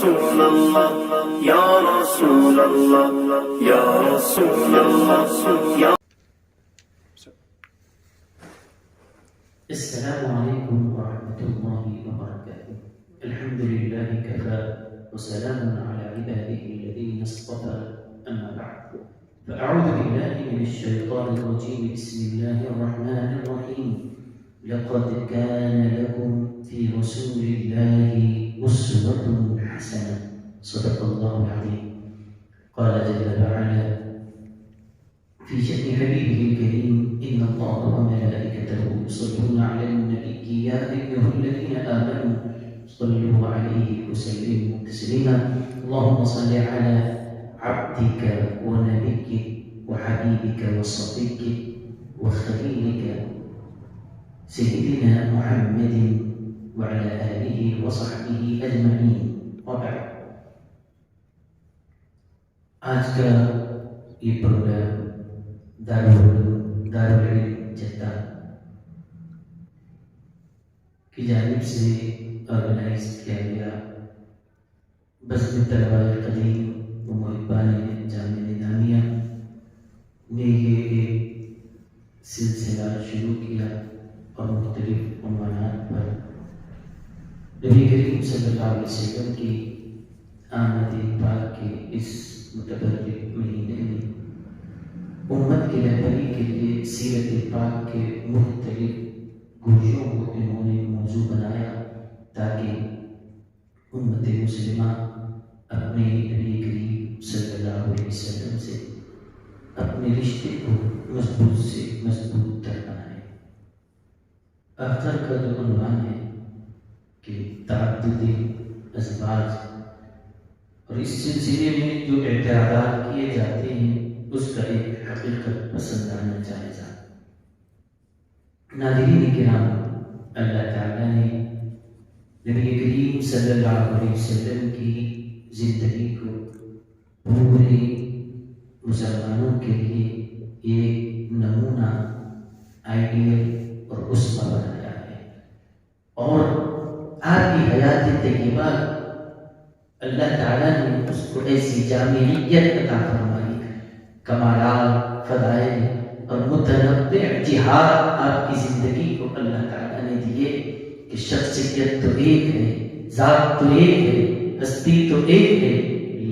رسول اللہ یا رسول اللہ یا رسول اللہ یا السلام علیکم ورحمۃ اللہ وبرکاتہ. الحمد للہ کفا وسلام علی عباده الذین اصطفى. اما بعد فاعوذ باللہ من الشیطان الرجیم. بسم اللہ الرحمن الرحیم. لقد كان لكم في رسول الله أسوة حسنة. صدق الله العظيم. قال جل وعلا في شأن حبيبه الكريم إن الله وملائكته يصلون على النبي يا أيها الذين آمنوا صلوا عليه وسلموا تسليما. اللهم صل على عبدك ونبيك وحبيبك وصفيك وخليلك سيدنا محمد وعلى آله وصحبه أجمعين. وبعد. آج کا یہ پروگرام دارالعلم جدہ کی جانب سے آرگنائز کیا گیا. بزم طلباء قدیم و محبان جامعہ نظامیہ نے یہ ایک سلسلہ شروع کیا اور مختلف عنوانات پر نبی کریم صلی اللہ علیہ وسلم کی آمد پاک کے اس متبرک مہینے میں امت کی رہبری کے لیے سیرت پاک کے مختلف گوشوں کو انہوں نے موضوع بنایا تاکہ امت مسلمہ اپنے نبی کریم صلی اللہ علیہ وسلم سے اپنے رشتے کو مضبوط سے مضبوط تر بنائے. آخر کا جو عنوان ہے کہ تعدد ازواج، اور اس سلسلے میں جو اعتراضات کیے جاتے ہیں اس کا ایک حقیقت پسندانہ جائزہ. ناظرین کرام، اللہ تعالیٰ نے نبی کریم صلی اللہ علیہ وسلم کی زندگی کو پورے مسلمانوں کے لیے ایک نمونہ، آئیڈیل اور اسوہ بنایا ہے. اور آپ کی حیات طیبہ اللہ تعالیٰ نے اس کو ایسی جامعیت عطا فرمائی، کمالات، فضائل اور متنوع جہاد آپ کی زندگی کو اللہ تعالیٰ نے دیے کہ شخصیت تو ایک ہے، ذات تو ایک ہے، ہستی تو ایک ہے،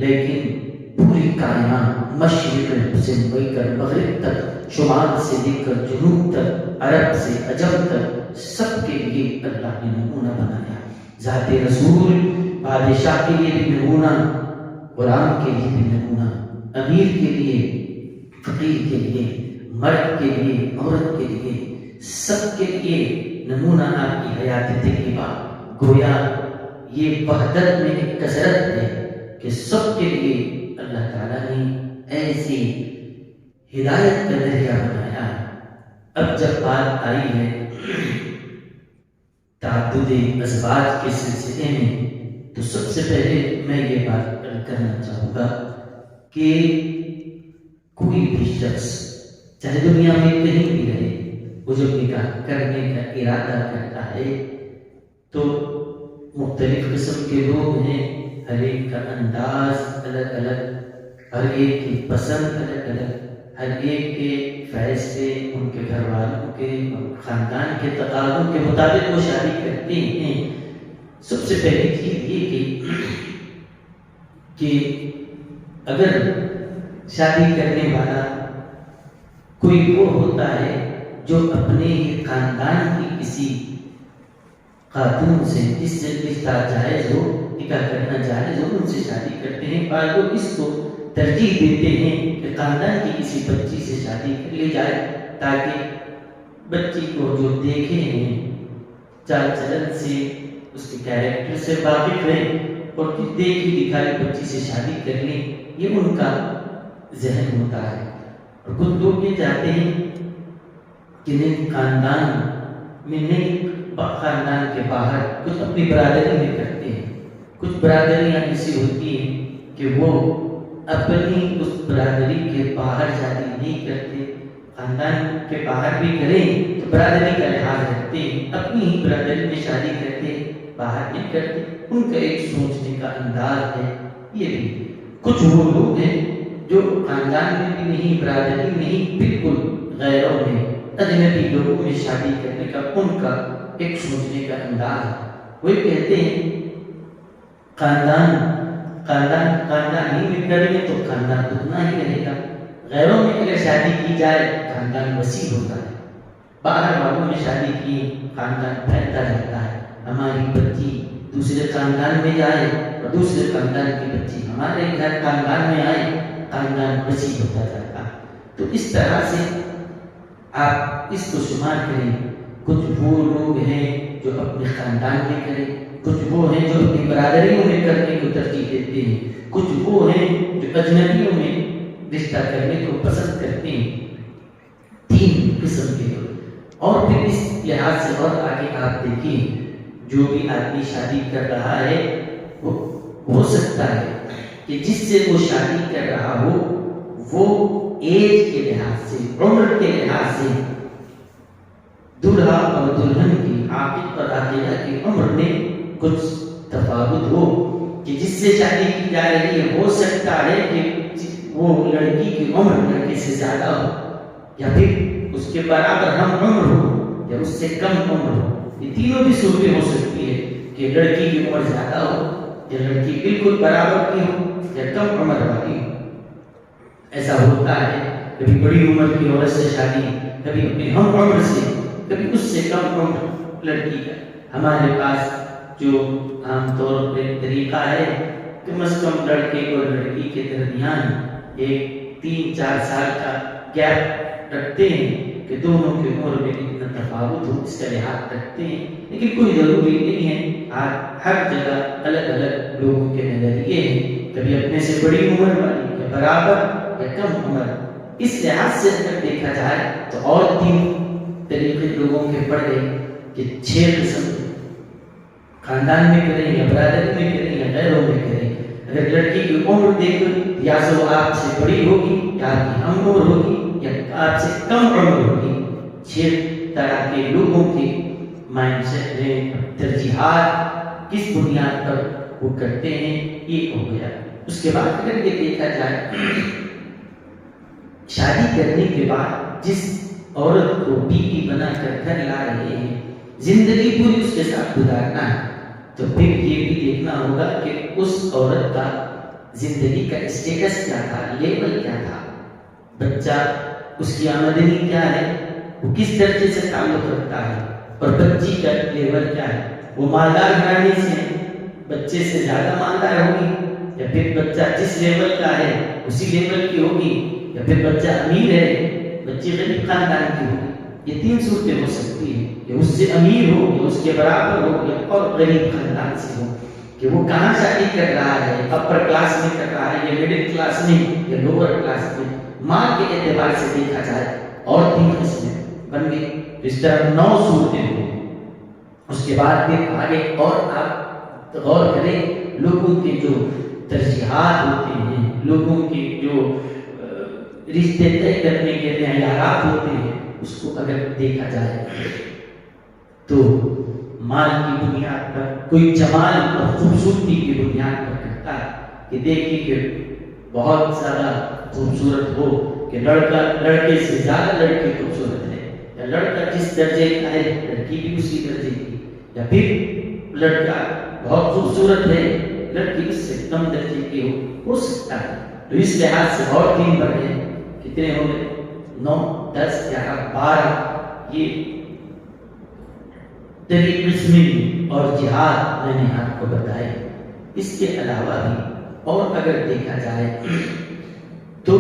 لیکن پوری کائنات مشرق سے لے کر مغرب تک، شمال سے لے کر جنوب تک، عرب سے عجم تک، سب کے لیے اللہ نے نمونہ بنایا. ذات رسول بادشاہ کے لیے بھی نمونہ، غلام کے لیے بھی نمونہ، امیر کے لیے، فقیر کے لیے، مرد کے لیے، عورت کے لیے، سب کے لیے نمونہ آپ کی حیات طیبہ. گویا یہ وحدت میں ایک کثرت ہے کہ سب کے لیے اللہ تعالیٰ نے ایسی ہدایت کا ذریعہ بنایا. اب جب بات آئی ہے تعدد ازواج کے سلسلے میں، تو سب سے پہلے میں یہ بات کرنا چاہوں گا کہ کوئی بھی شخص چاہے دنیا میں کہیں بھی رہے، وہ جب نکاح کرنے کا ارادہ کرتا ہے تو مختلف قسم کے لوگ ہیں، ہر ایک کا انداز الگ الگ، ہر ایک کی پسند الگ الگ، ہر ایک کے فیصلے ان کے گھر والوں کے اور خاندان کے تقاضوں کے مطابق وہ شادی کرتے ہیں. سب سے پہلی چیز یہ کہ اگر شادی کرنے والا کوئی وہ ہوتا ہے جو اپنے ہی خاندان کی کسی خاتون سے، جس سے رشتہ جائز ہو، نکاح کرنا جائز ہو، ان سے شادی کرتے ہیں. بعض لوگ اس کو ترجیح دیتے ہیں کہ خاندان کی کسی بچی سے شادی کر لی جائے تاکہ بچی کو جو دیکھے ہیں چال چلن سے، اس کے کیریکٹر سے واقف رہیں، اور دیکھی دکھائی بچی سے شادی کر لیں. یہ ان کا ذہن ہوتا ہے. اور کچھ لوگ یہ چاہتے ہیں کہ نہیں، خاندان میں نہیں، خاندان کے باہر کچھ اپنی برادری میں کرتے ہیں. کچھ برادریاں ایسی ہوتی ہیں کہ وہ اپنی اس برادری کے باہر شادی نہیں کرتے، خاندان کے باہر بھی کریں تو برادری کا لحاظ رکھتے، اپنی ہی برادری میں شادی کرتے، باہر نہیں کرتے. ان کا ایک سوچنے کا انداز ہے یہ بھی. کچھ وہ لوگ ہیں جو خاندان میں بھی نہیں، برادری نہیں، بالکل غیروں میں، اجنبی لوگوں میں شادی کرنے کا ان کا ایک سوچنے کا انداز ہے. وہ کہتے ہیں خاندان ہی میں کریں گے تو خاندان اتنا ہی رہے گا. غیروں میں اگر شادی کی جائے خاندان وسیع ہوتا ہے. باہر والوں میں شادی کی خاندان پھیلتا رہتا ہے. ہماری بچی دوسرے خاندان میں جائے اور دوسرے خاندان کی بچی ہمارے گھر خاندان میں آئے، خاندان وسیع ہوتا جاتا ہے. تو اس طرح سے آپ اس کو شمار کریں. کچھ وہ لوگ ہیں جو اپنے خاندان میں کریں، کچھ وہ ہیں جو اپنی برادریوں میں کرنے کو ترجیح دیتے ہیں، کچھ وہ ہیں جو اجنبیوں میں رشتہ کرنے کو پسند کرتے ہیں. 3 قسم کے لوگ. اور پھر اس لحاظ سے اور آگے آپ دیکھیں، جو بھی آدمی شادی کر رہا ہے وہ ہو سکتا ہے کہ جس سے وہ شادی کر رہا ہو وہ ایج کے لحاظ سے، عمر کے لحاظ سے دلہا اور دلہن کی، عاقل اور عاقلہ کی عمر میں کچھ تفاوت ہو، کہ جس سے شادی کی جا رہی ہے ہو سکتا ہے کہ وہ لڑکی کی عمر لڑکے سے زیادہ ہو، یا پھر اس کے برابر ہم عمر ہو، یا اس سے کم عمر ہو. یہ تینوں بھی صورتیں ہو سکتی ہے کہ لڑکی کی عمر زیادہ ہو، یا لڑکی بالکل برابر کی ہو، یا کم عمر والی ہو. ایسا ہوتا ہے کبھی بڑی عمر کی عورت سے شادی، کبھی اپنے ہم عمر سے، کبھی اس سے کم عمر لڑکی کا. ہمارے پاس جو عام طور پہ طریقہ ہے کم از کم لڑکے اور لڑکی کے درمیان ایک 3-4 سال کا گیپ رکھتے ہیں کہ دونوں کے عمر میں اتنا تفاوت ہو، اس کا لحاظ رکھتے ہیں. لیکن کوئی ضروری نہیں ہے. ہر جگہ الگ الگ لوگوں کے نظریے ہیں، کبھی اپنے سے بڑی عمر والی، یا برابر، یا کم عمر. اس لحاظ سے اگر دیکھا جائے تو اور 3 طریقے لوگوں کے پڑ گئے کہ 6 قسم خاندان میں کریں، یا برادری میں کریں، یا غیروں میں کریں. اگر لڑکی کی عمر دیکھو یا تو آپ سے بڑی ہوگی، یا آپ کی ہم عمر ہوگی، یا آپ سے کم عمر ہوگی. 6 طرح کے لوگوں کے مائنڈ سیٹ میں ترجیحات کس بنیاد پر وہ کرتے ہیں یہ ہو گیا. اس کے بعد اگر یہ دیکھا جائے شادی کرنے کے بعد جس عورت کو بیوی بنا کر گھر لا رہے ہیں، زندگی پوری اس کے ساتھ گزارنا ہے، تو پھر یہ بھی دیکھنا ہوگا کہ اس عورت کا زندگی کا اسٹیٹس کیا تھا، لیول کیا تھا، بچہ اس کی آمدنی کیا ہے، وہ کس درجے سے تعلق رکھتا ہے، اور بچی کا لیول کیا ہے. وہ مالدار گھرانے سے بچے سے زیادہ مالدار ہوگی، یا پھر بچہ جس لیول کا ہے اسی لیول کی ہوگی، یا پھر بچہ امیر ہے بچی غریب خاندان کی ہوگی. یہ 3 صورتیں ہو سکتی ہیں کہ اس سے امیر ہو، یا اس کے برابر ہو، یا اور غریب خاندان سے ہو. کہ وہ کہاں شادی کر رہا ہے، اپر کلاس میں کر رہا ہے، یا مڈل کلاس میں، یا لوور کلاس میں. ماں کے اعتبار سے دیکھا جائے اور 3 قسمیں بن گئی. اس طرح 9 صورتیں ہوئی. اس کے بعد پھر آگے اور آپ غور کریں لوگوں کے جو ترجیحات ہوتے ہیں، لوگوں کے جو رشتے طے کرنے کے معیارات ہوتے ہیں، اس کو اگر دیکھا جائے تو مال کی بنیاد پر، کوئی جمال اور خوبصورتی کی بنیاد پر کرتا ہے کہ دیکھیے کہ بہت زیادہ خوبصورت ہو، کہ لڑکا لڑکے سے زیادہ لڑکی خوبصورت ہے، یا لڑکا جس درجے کا ہے لڑکی بھی اسی درجے کی، یا پھر لڑکا بہت خوبصورت ہے لڑکی اس سے کم درجے کی ہو سکتا ہے. تو اس لحاظ سے اور 3 بڑھے. کتنے ہو گئے؟ 9 10 11 12. یہ قسمیں اور جہاد میں نے آپ کو بتائے. اس کے علاوہ بھی اور اگر دیکھا جائے تو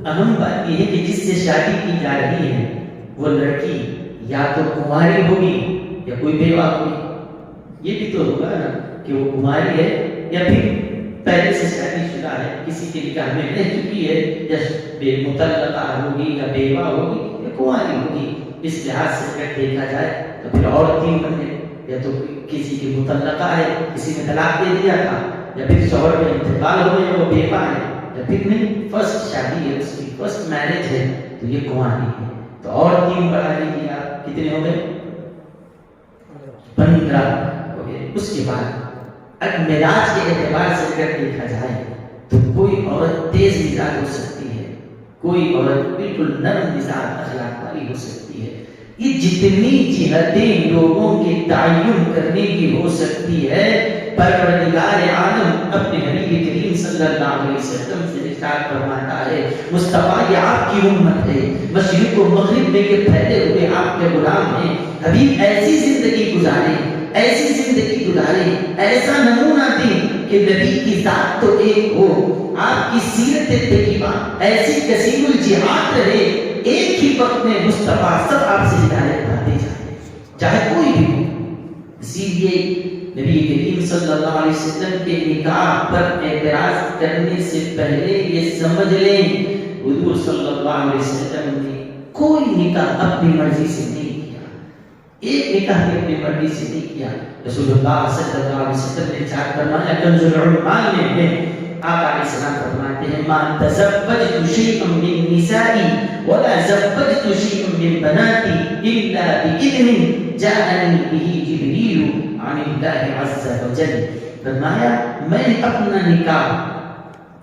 اہم بات یہ ہے کہ جس سے شادی کی جا رہی ہے وہ لڑکی یا تو کماری ہوگی یا کوئی بیوہ ہوگی. یہ بھی تو ہوگا نا کہ وہ کماری ہے یا پھر پہلے سے شادی شدہ ہے، کسی کے نکاح میں رہ چکی ہے، یا بے مطلقہ ہوگی، یا بیوہ ہوگی، یا کماری ہوگی. اس لحاظ سے اگر دیکھا جائے تو پھر اور 3 بندے، یا تو کسی کی مطلقہ ہے، کسی نے طلاق دے دیا تھا، یا پھر شوہر کا انتقال ہو گیا وہ بیوہ ہے، یا پھر نہیں فرسٹ شادی ہے، اس کی فرسٹ میرج ہے تو یہ کماری ہے. تو اور 3 بڑھا لیجیے آپ. کتنے ہو گئے؟ 15 ہو گئے. اس کے بعد معراج کے اعتبار سے اگر دیکھا جائے تو کوئی عورت تیز مزاج ہو سکتی ہے، کوئی عورت بالکل نرم مزاج اخلاق والی ہو سکتی ہے. یہ جتنی جہتیں لوگوں کے تعین کرنے کی ہو سکتی ہے، پروردگار عالم اپنے حبیب کریم صلی اللہ علیہ وسلم سے ارشاد فرماتا ہے مصطفیٰ یہ آپ کی امت ہے، مشرق و مغرب میں یہ پھیلے ہوئے آپ کے غلام ہیں. حبیب ایسی زندگی گزارے، ایسی زندگی گزارے، ایسا نمونہ دیں کہ نبی کی ذات تو ایک ہو، آپ کی سیرت طیبہ ایسی کثیر الجہات رہے، ایک ہی وقت میں مصطفیٰ سب آپ سے ہدایت پاتے جائیں، چاہے کوئی بھی ہو. اسی لیے نبی کریم صلی اللہ علیہ وسلم کے نکاح پر اعتراض کرنے سے پہلے یہ سمجھ لیں حضور صلی اللہ علیہ وسلم نے کوئی نکاح اپنی مرضی سے نہیں کیا، ایک نکاح بھی اپنی مرضی سے نہیں کیا. رسول اللہ صلی اللہ علیہ وسلم نے ارشاد فرمایا کنز العمال میں ہے، آقا علیہ السلام فرماتے ہیں ما تزوجت شیئا من نسائی ولا زوجت شیئا من بناتی الا باذن جاءنی به جبریل عن اللہ عز وجل. فرمایا میں نے اپنا نکاح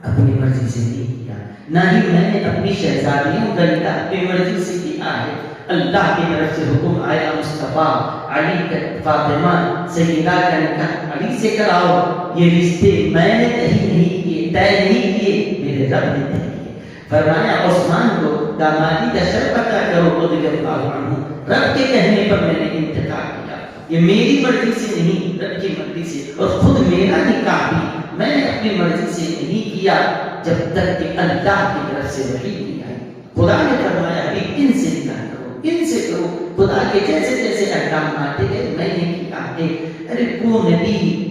اپنی مرضی سے نہیں کیا، نہ ہی میں نے اپنی شہزادیوں کا نکاح اپنی مرضی سے کیا ہے. اللہ کی طرف سے حکم آیا مصطفیٰ علی کا فاطمہ سیدہ کا نکاح علی سے کراؤ. یہ رشتے میں نے طے نہیں کیے، میرے رب نے طے کیے. فرمایا عثمان کو دامادی کا شرف عطا کرو رضی اللہ عنہ، رب کے کہنے پر میں نے انتخاب کیا، یہ میری مرضی سے نہیں رب کی مرضی سے. اور خود میرا نکاح بھی میں نے اپنی مرضی سے نہیں کیا جب تک کہ اللہ کی طرف سے وحی نہیں آئی. خدا نے فرمایا کہ ان سے نکاح کرو، ان سے کرو. خدا کے جیسے جیسے احکام آتے گئے میں نے کیا ہے. ارے وہ نبی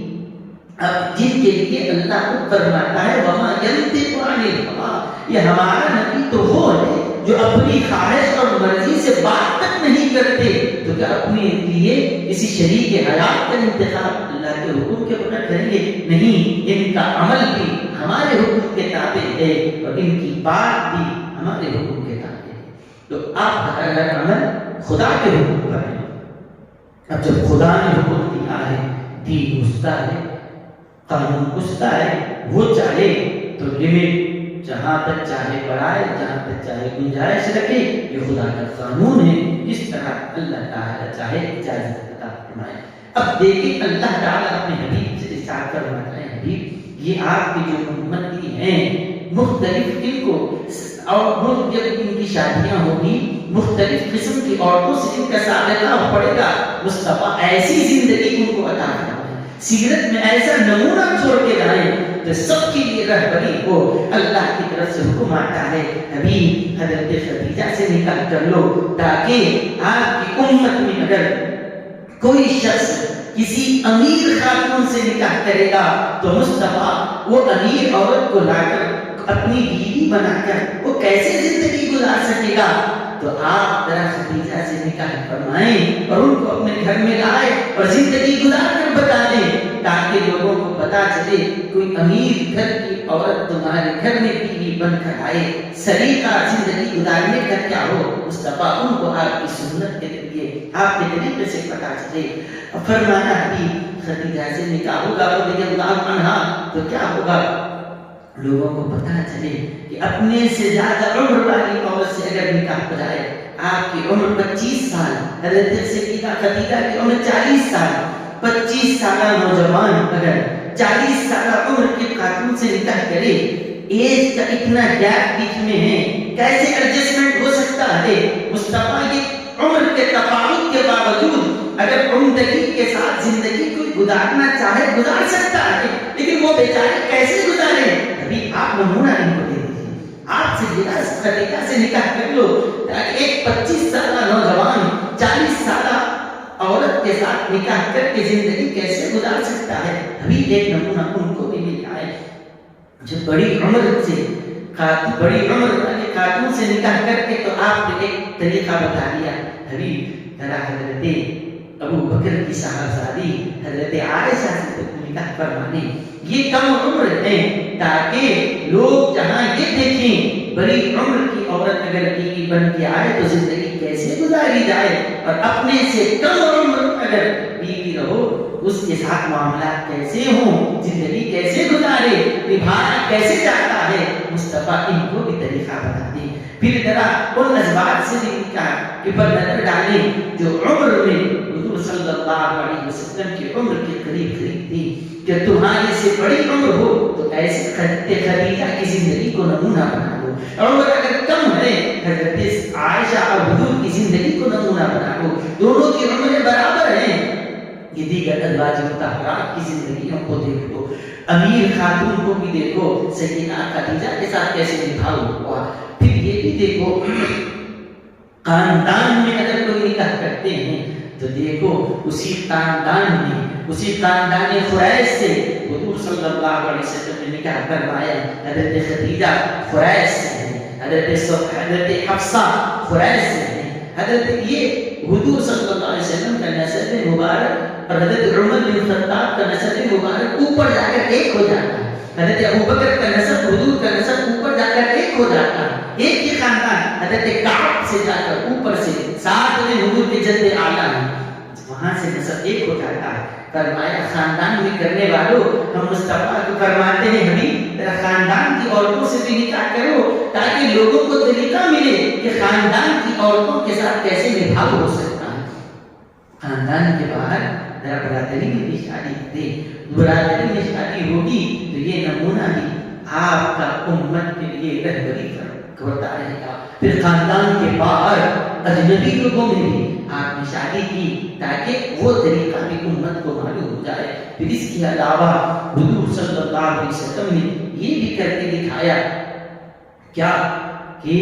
اب جن کے لیے اللہ کو فرماتا ہے وما ينطق عن الهوى، یہ ہمارا نبی تو وہ ہے جو اپنی خواہش اور مرضی سے بات تک نہیں کرتے، تو کیا اپنے لیے کسی شریک حیات کا انتخاب اللہ کے حکم کے بغیر کریں گے؟ نہیں، ان کا عمل بھی ہمارے حکم کے تابع ہے اور ان کی بات بھی ہمارے حکم کے تابع ہے. تو آپ کا عمل خدا کے حکم پر ہے. اب جب خدا نے حکم دیا ہے، دین گھستا ہے، قانون گھستا ہے، وہ چاہے تو لمٹ جہاں تک چاہے بڑھائے، جہاں تک چاہے گنجائش رکھے. یہ خدا کا قانون ہے، جس طرح اللہ تعالیٰ چاہے اجازت عطا فرمائے. اب دیکھیں اللہ تعالیٰ اپنے حبیب سے ارشاد فرماتا ہے حبیب یہ آپ کی جو امتی ہیں مختلف ان کو اور جب ان کی شادیاں ہوگی مختلف قسم کی عورتوں سے ان کا سابقہ پڑے گا. مصطفیٰ ایسی زندگی ان کو عطا فرمائے، سیرت میں ایسا نمونہ چھوڑ کے جائیں تو سب کے لیے رہبری ہو. اللہ کی طرف سے حکم آتا ہے حبیب حضرت خدیجہ سے نکاح کر لو، تاکہ آپ کی امت میں اگر کوئی شخص کسی امیر خاتون سے نکاح کرے گا تو مصطفیٰ وہ امیر عورت کو لا کر اپنی بیوی بنا کر وہ کیسے زندگی گزار سکے گا. تو آپ ذرا خدیجہ سے نکاح فرمائیں اور ان کو اپنے گھر میں لائے اور زندگی گزار کر بتا دیں، تاکہ لوگوں کو پتا چلے کوئی امیر گھر کی عورت تمہارے گھر میں بیوی بن کر آئے، سلیقہ زندگی گزارنے کا کیا ہو. مصطفیٰ ان کو آپ کی سنت کے ذریعے آپ کے طریقے سے پتا چلے. فرمایا کہ خدیجہ سے نکاح ہوگا رضی اللہ عنہا تو کیا ہوگا، لوگوں کو پتا چلے کہ اپنے سے زیادہ عمر والی عورت سے اگر نکاح ہو جائے. آپ کی عمر 25 سال، حضرت سیدہ خدیجہ کی عمر 40 سال. 25 سالہ نوجوان اگر 40 سالہ عمر کی خاتون سے نکاح کرے، ایج کا اتنا گیپ بیچ میں ہے، کیسے ایڈجسٹمنٹ ہو سکتا ہے. مصطفیٰ کی عمر کے تفاوت کے باوجود اگر عمدگی کے ساتھ زندگی کوئی گزارنا چاہے گزار سکتا ہے، لیکن وہ بیچارے کیسے گزارے. ابھی آپ نمونہ ان کو دے دیجیے، آپ سے خدیجہ سے نکاح کر لو تاکہ ایک 25 سالہ نوجوان 40 سالہ عورت کے ساتھ نکاح کر کے زندگی کیسے گزار سکتا ہے. ابھی ایک نمونہ ان کو بھی مل جائے. جو بڑی عمر والے خاتون سے نکاح کر کے تو آپ نے ایک طریقہ بتا دیا. ابھی ذرا حضرت ابو بکر کی صاحبزادی حضرت عائشہ سے نکاح فرمانے، یہ کم عمر ہے تاکہ لوگ جہاں یہ دیکھیں بڑی عمر کی عورت اگر بیوی بن کے آئے تو زندگی کیسے گزاری جائے، اور اپنے سے کم عمر اگر بیوی رہو اس کے ساتھ معاملات کیسے ہوں، زندگی کیسے گزارے، نبھانا کیسے جاتا ہے، مصطفیٰ ان کو بھی طریقہ بتا دیں۔ پھر ذرا ان ازواج سے بھی کہا کہ پر نظر ڈالیں جو عمر میں حضور صلی اللہ علیہ وسلم کی عمر کے قریب قریب تھی، کہ تمہاری سے بڑی عمر ہو تو ایسے خدیجہ کی زندگی کو نمونہ بنا دو، عمر اگر کم ہے حضرت عائشہ اور حضور کی زندگی کو نمونہ بنا دو، دونوں کی عمریں برابر ہیں۔ یہ دیگر ازواج مطہرات کی زندگیوں کو دیکھ لو، امیر خاتون کو بھی دیکھو، سیدہ خدیجہ کے ساتھ کیسے نبھاؤ ہوا۔ پھر یہ بھی دیکھو خاندان میں اگر کوئی نکاح کرتے ہیں تو دیکھو اسی خاندان قریش سے حضور صلی اللہ علیہ وسلم نے نکاح کروایا۔ حضرت خدیجہ قریش سے ہیں، حضرت حفصہ قریش سے ہیں، حضرت یہ حضور صلی اللہ علیہ وسلم کا نسب مبارک اور حضرت عمر بن خطاب کا نسب مبارک اوپر جا کر ایک ہو جاتا ہے، حضرت ابوبکر کا نسب حضور کا نسب اوپر جا کر ایک ہو جاتا ہے، ایک ہی خاندان حضرت کعب سے جا کر اوپر سے ساتھ میں حضور کے جد اعلیٰ ہیں، وہاں سے نسب ایک ہو جاتا ہے۔ فرمایا خاندان میں کرنے والوں، ہم مصطفیٰ کو فرماتے ہیں حبیب ذرا خاندان کی عورتوں سے بھی نکاح کرو تاکہ لوگوں کو طریقہ ملے کہ خاندان کی عورتوں کے ساتھ کیسے نبھاؤ ہو سکتا ہے۔ خاندان کے باہر ذرا برادری میں بھی شادی دے، برادری میں شادی ہوگی تو یہ نمونہ بھی آپ کا امت کے لیے رہبری کرتا رہے گا۔ پھر خاندان کے باہر اجنبی لوگوں میں بھی آپ نے شادی کی تاکہ وہ طریقہ بھی امت کو معلوم ہو جائے۔ پھر اس کے علاوہ حضور صلی اللہ علیہ وسلم نے یہ بھی کر کے دکھایا کیا کہ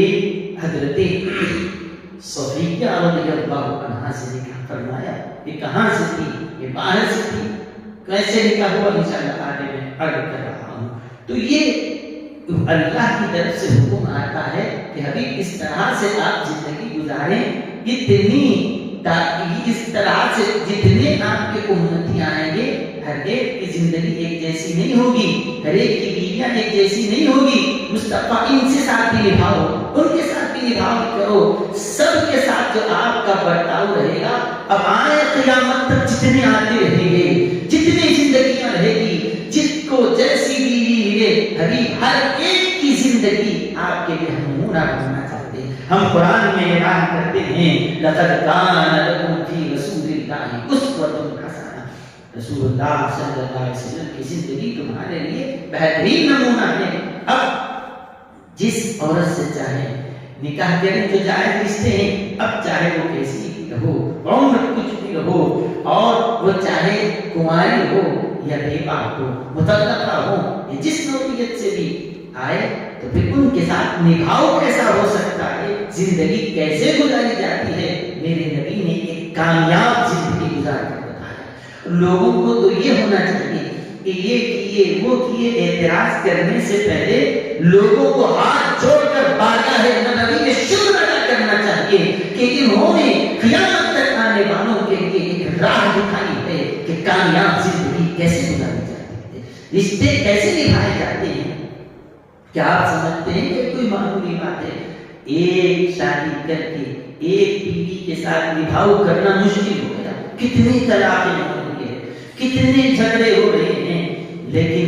حضرت صفیہ رضی اللہ عنہا سے نکاح فرمایا۔ یہ کہاں سے تھی؟ یہ باہر سے تھی۔ کیسے نکاح ہوا انشاءاللہ آگے میں عرض کر رہا ہوں۔ تو یہ اللہ کی طرف سے حکم آتا ہے کہ حبیب اس طرح سے آپ زندگی گزاریں، اس طرح سے جتنے آپ کے امتی آئیں گے ہر ایک کی زندگی ایک جیسی نہیں ہوگی، ہر ایک کی بیویاں ایک جیسی نہیں ہوگی۔ مصطفیٰ ان سے ساتھ بھی نبھاؤ، ان کے ساتھ بھی نبھاؤ کرو، سب کے ساتھ جو آپ کا برتاؤ رہے گا اب آئے قیامت تک جتنے آتے رہیں گے، جتنی زندگیاں رہے گی، جس کو جیسی بیوی ملے حبیب ہر ایک کی زندگی آپ کے لیے ہم نمونہ بننا چاہتے ہیں۔ ہم قرآن میں اعلان کرتے ہیں لَقَدْ كَانَ لَكُمْ فِي رَسُولِ اللَّهِ أُسْوَةٌ حَسَنَةٌ، رسول اللہ صلی اللہ علیہ وسلم کی زندگی تمہارے لیے بہترین نمونہ ہے۔ اب جس عورت سے چاہے نکاح کریں جو جائز رشتے ہیں، اب چاہے وہ کیسی بھی رہو، عمر کچھ بھی رہو، اور وہ چاہے کنواری ہو یا بیوہ ہو، مطلقہ ہو، یا جس نوعیت سے بھی آئے تو پھر ان کے ساتھ نبھاؤ کیسا ہو سکتا ہے، زندگی کیسے گزاری جاتی ہے۔ میرے نبی نے ایک کامیاب زندگی گزار کر بتایا۔ لوگوں کو تو یہ ہونا چاہیے کہ یہ کیے وہ کیے، اعتراض کرنے سے پہلے لوگوں کو ہاتھ جوڑ کر بارگاہ نبی میں شکر ادا کرنا چاہیے کہ انہوں نے قیامت تک آنے والوں کے لیے ایک راہ دکھائی ہے کہ کامیاب زندگی کیسے گزاری جاتی ہے، رشتے کیسے نبھائے جاتے ہیں۔ کیا آپ سمجھتے ہیں کہ کوئی معمولی بات ہے؟ ایک شادی کر کے ایک بیوی کے ساتھ نبھاؤ کرنا مشکل ہو گیا، کتنی طلاقیں ہو رہی ہیں، کتنے جھگڑے ہو رہے ہیں، لیکن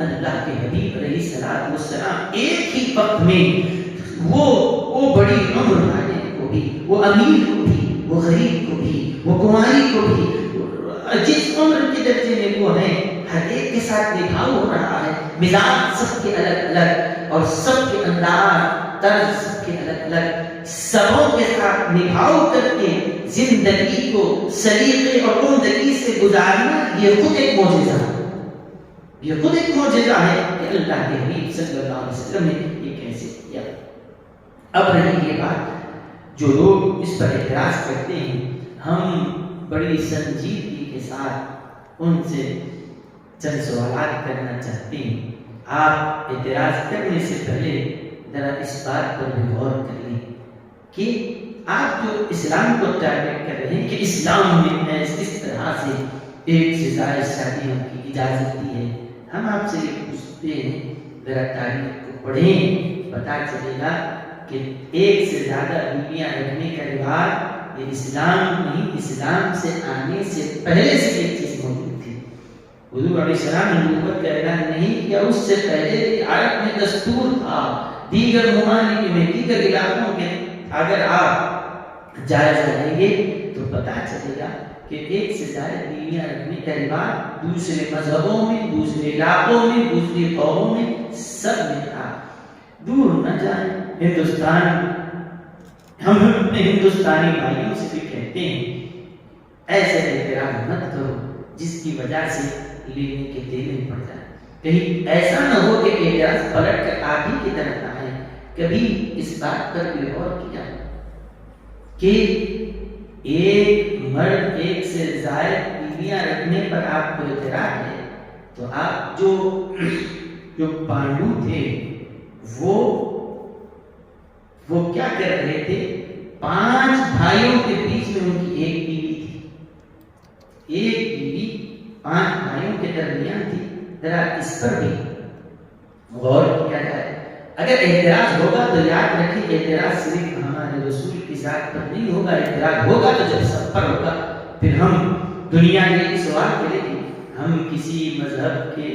اللہ کے حبیب علیہ الصلوۃ والسلام ایک ہی وقت میں وہ بڑی عمر والے کو بھی، وہ امیر کو بھی، وہ غریب کو بھی، وہ کنواری کو بھی، جس عمر کے درجے میں وہ ہیں، ہر ایک کے ساتھ نبھاؤ ہو رہا ہے۔ مزاج سب کے الگ الگ اور سب کے انداز طرز سب کے الگ الگ، سبوں کے ساتھ نبھاؤ کر کے زندگی کو سلیقے اور عمدگی سے گزارنا یہ خود ایک معجزہ ہے، یہ خود ایک معجزہ ہے کہ اللہ کے حبیب صلی اللہ علیہ وسلم نے یہ کیسے کیا۔ اب رہی یہ بات جو لوگ اس پر اعتراض کرتے ہیں، ہم بڑی سنجیدگی کے ساتھ ان سے چند سوالات کرنا چاہتے ہیں۔ آپ اعتراض کرنے سے پہلے ذرا اس بات پر بھی غور کر لیں کہ آپ جو اسلام کو ٹارگیٹ کر رہے ہیں کہ اسلام میں اس طرح سے ایک سے زائد شادیوں کی اجازت دی ہے، ہم آپ سے یہ پوچھتے ہیں ذرا تاریخ کو پڑھیں، پتہ چلے گا کہ ایک سے زیادہ بیویاں رکھنے کا رواج یہ اسلام نہیں، اسلام سے آنے سے پہلے سے ایک چیز موجود تھی۔ حضور علیہ السلام نے نبوت کا اعلان نہیں کیا، اس سے پہلے عرب میں دستور تھا۔ دیگر ممالک میں، دیگر علاقوں میں اگر آپ جائزہ لیں گے تو پتہ چلے گا کہ ایک سے زیادہ بیویاں رکھنے کا رواج دوسرے مذہبوں میں، دوسرے علاقوں میں، دوسری قوموں میں سب میں تھا۔ دور نہ جائیں، ہندوستان، ہم اپنے ہندوستانی بھائیوں سے بھی کہتے ہیں ایسے اعتراض مت کرو جس کی وجہ سے لینے کے دینے پڑ جائے۔ کہیں ایسا نہ ہو کہ اعتراض پلٹ کر آپ ہی کی طرف آئے۔ کبھی اس بات پر بھی غور کیا کہ ایک مرد ایک سے زائد بیویاں رکھنے پر آپ کو اعتراض ہے تو آپ جو پانڈو تھے وہ کیا کر رہے تھے؟ 5 بھائیوں کے بیچ میں ان کی ایک بیوی تھی، ایک بیوی 5 بھائیوں کے درمیان تھی۔ ذرا اس پر بھی غور کیا جائے۔ اگر اعتراض ہوگا تو یاد رکھیں اعتراض صرف ہمارے رسول کی ذات پر نہیں ہوگا، اعتراض ہوگا تو جب سب پر ہوگا۔ پھر ہم دنیا یہ سوال کرے کہ ہم کسی مذہب کے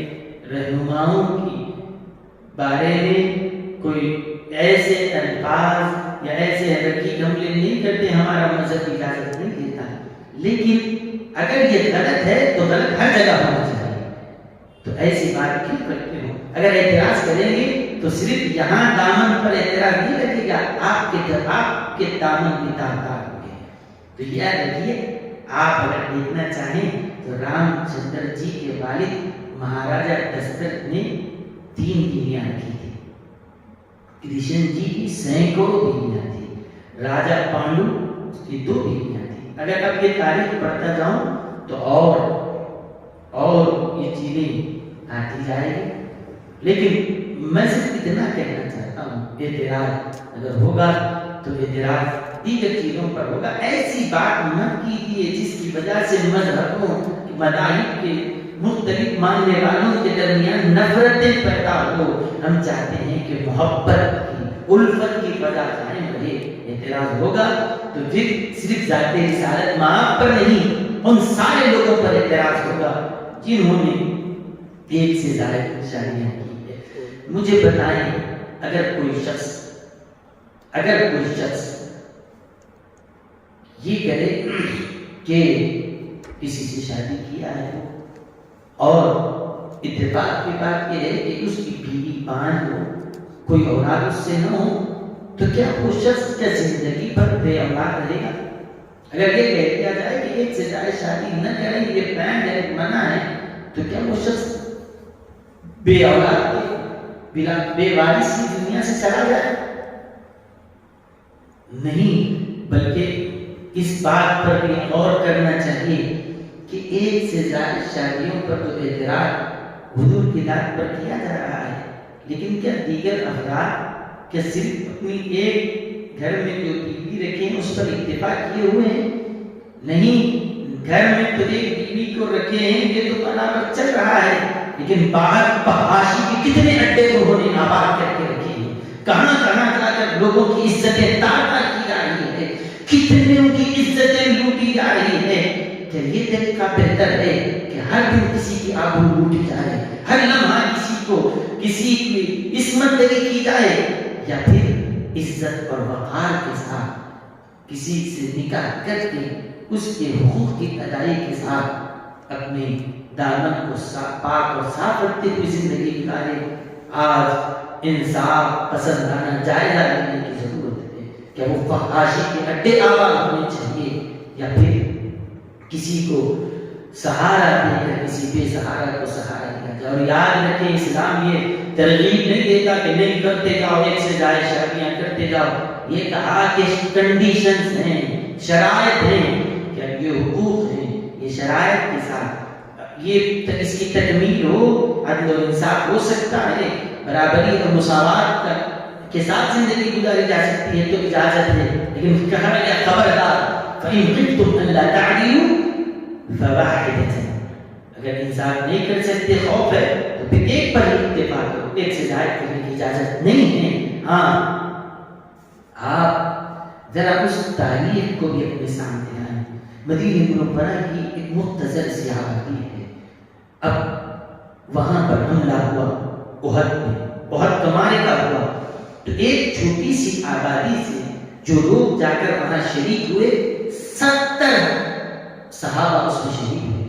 رہنماؤں کی بارے میں کوئی ایسے الفاظ یا ایسے رقیق حملے نہیں کرتے، ہمارا مذہب اجازت نہیں دیتا، لیکن اگر یہ غلط ہے تو غلط ہر جگہ ہونا چاہیے، تو ایسی بات کیوں کرتے ہو؟ اگر اعتراض کریں گے تو صرف یہاں دامن پر اعتراض نہیں لگے گا، آپ کے دامن بھی داغدار ہوں گے۔ تو یاد رکھیے، آپ اگر دیکھنا چاہیں تو رام چندر جی کے والد مہاراجا دشرتھ نے 3 بیویاں رکھی تھی، کرشن جی کی سینکڑوں بیویاں تھی، راجا پانڈو اس کی 2 بیویاں تھی۔ اگر اب یہ تاریخ پڑھتا جاؤں تو اور یہ چیزیں آتی جائے گی، لیکن میں صرف اتنا کہنا چاہتا ہوں، اعتراض اگر ہوگا تو اعتراض دیگر چیزوں پر ہوگا۔ ایسی بات مت کیجیے جس کی وجہ سے مذہبوں، مذاہب کے مختلف ماننے والوں کے درمیان نفرتیں پیدا ہو۔ ہم چاہتے ہیں کہ محبت کی، الفت کی فضا قائم رہے۔ اعتراض ہوگا تو پھر صرف ذات رسالت مآب پر نہیں، ان سارے لوگوں پر اعتراض ہوگا جنہوں نے ایک سے زائد شادیاں کی ہے۔ مجھے بتائیں، اگر کوئی شخص یہ کرے کہ کسی سے شادی کیا ہے اور اتفاق کی بات یہ ہے کہ اس کی بیوی 5 ہو، کوئی اولاد اس سے نہ ہو، تو کیا وہ شخص کیا زندگی بھر بے اولاد رہے گا؟ اگر یہ کہہ دیا جائے کہ ایک سے زیادہ شادی نہ کریں، یہ بین ہے، منع ہے، تو کیا وہ شخص بے اولاد بے وارث کی دنیا سے چلا جائے؟ نہیں، بلکہ اس بات پر بھی غور کرنا چاہیے کہ ایک سے زیادہ شادیوں پر تو اعتراض حضور کی ذات پر کیا جا رہا ہے، لیکن کیا دیگر افراد کیا صرف اپنی ایک گھر میں جو بیوی رکھے ہیں اس پر اتفاق کیے ہوئے ہیں؟ نہیں، گھر میں تو ایک بیوی کو رکھے ہیں، یہ تو برابر چل رہا ہے، لیکن باہر فحاشی کے کتنے اڈے انہوں نے آباد کر کے رکھے ہیں، کہاں کہاں جا کر لوگوں کی عزتیں تاڑ کی جا رہی ہے، کتنے ان کی عزتیں لوٹی جا رہی ہے۔ کیا یہ طریقہ بہتر ہے کہ ہر دن کسی کی آبرو لوٹی جائے، ہر لمحہ کسی کی عصمت دری کی جائے، یا پھر عزت اور وقار کے ساتھ کسی سے نکاح کر کے اس کے حقوق کی ادائیگی کے ساتھ اپنے دامن کو پاک اور صاف رکھتے ہوئے زندگی گزارے؟ آج انصاف پسندانہ جائزہ لینے کی ضرورت ہے۔ کیا وہ فحاشی کے اڈے آباد ہونے چاہیے، یا پھر کسی کو سہارا دے کر کسی بے سہارا کو سہارا دیا جائے؟ اور یاد رکھیں، اسلام یہ ترغیب نہیں دیتا کہ نہیں کرتے جاؤ، ایک سے زائد شادیاں کرتے جاؤ۔ یہ کہا کہ کنڈیشنز ہیں، شرائط ہیں، کہ یہ حقوق ہیں، یہ شرائط کے ساتھ یہ اس کی تکمیل ہو، عدل و انصاف ہو سکتا ہے، برابری اور مساوات کے ساتھ زندگی گزاری جا سکتی ہے، تو اجازت ہے۔ لیکن کہا گیا خبردار فَإِن خِفْتُمْ أَلَّا تَعْدِلُوا فَوَاحِدَةً، اگر انصاف نہیں کر سکتے، خوف ہے، تو پھر ایک پر اتفاق کرو، ایک سے زائد کرنے کی اجازت نہیں ہے۔ ہاں، ذرا اس تاریخ کو بھی اپنے سامنے لائیں. مدینہ منورہ کی ایک مختصر سی آبادی ہے. اب وہاں پر حملہ ہوا احد میں، احد کا معرکہ ہوا، تو ایک چھوٹی سی آبادی سے جو لوگ جا کر وہاں شریک ہوئے 70 صحابہ اس میں شریک ہوئے.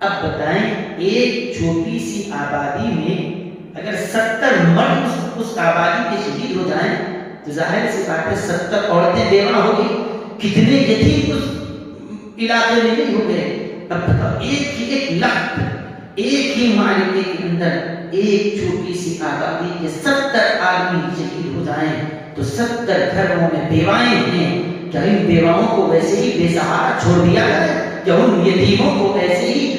اب بتائیں ایک چھوٹی سی آبادی میں اگر 70 مرد اس آبادی کے شہید ہو جائیں تو ظاہر سی بات ہے 70 عورتیں بیوہ ہو گئی، کتنے یتیم اس علاقے میں نہیں ہو گئے. اب بتاؤ ایک لخت ایک ہی معرکے کے اندر ایک چھوٹی سی آبادی کے 70 آدمی شہید ہو جائیں تو 70 گھروں میں بیوائیں ہیں. کیا ان بیواؤں کو ویسے ہی بے سہارا چھوڑ دیا جائے؟ کیا ان یتیموں کو ایسے ہی